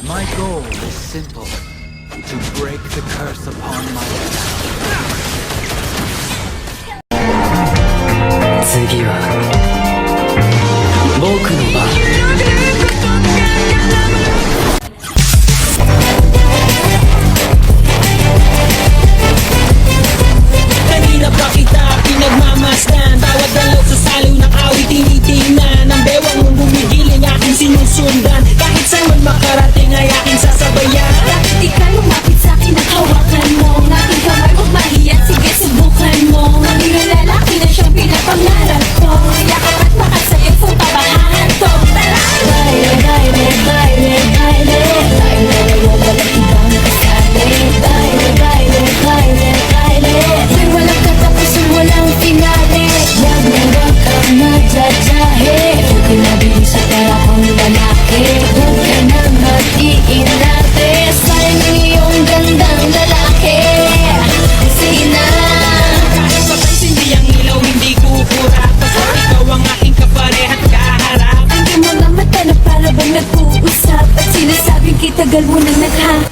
My goal is simple: to break the curse upon my life. 次は僕の番。Kanina pa kita pinagmamasdan, bawat dalaw sa saliw ng awit tinitingnan. Ang bewang mong bumigiling aking sinusundan, kahit saan man makarating ay aking sasabayan. Bakit di ka lumapit sa'kin at hawakan mo ang aking kamay? Huwag mahiya, sige subukan mo. Maging ang lalaki na siyang pinapangarap ko. Yakap at makasayang kung kabahan to. Tara! Baile, baile, baile, baile, baile, walang ibang kasali. Baile, baile, baile, baile, may walang katapusan, walang finale. Wag na wag kang madadahe, huwag ka nabili sa pera kong lalaki. Huwag ka na mag-iinate, sayang ang iyong gandang lalaki. Sige na. Kahit mapansin di ang ilaw hindi kukura, basta ikaw ang aking kaparehat kaharap. Ang iyong mga mata na para bang nag-uusap, at sinasabing kitagal mo nang naghahanap.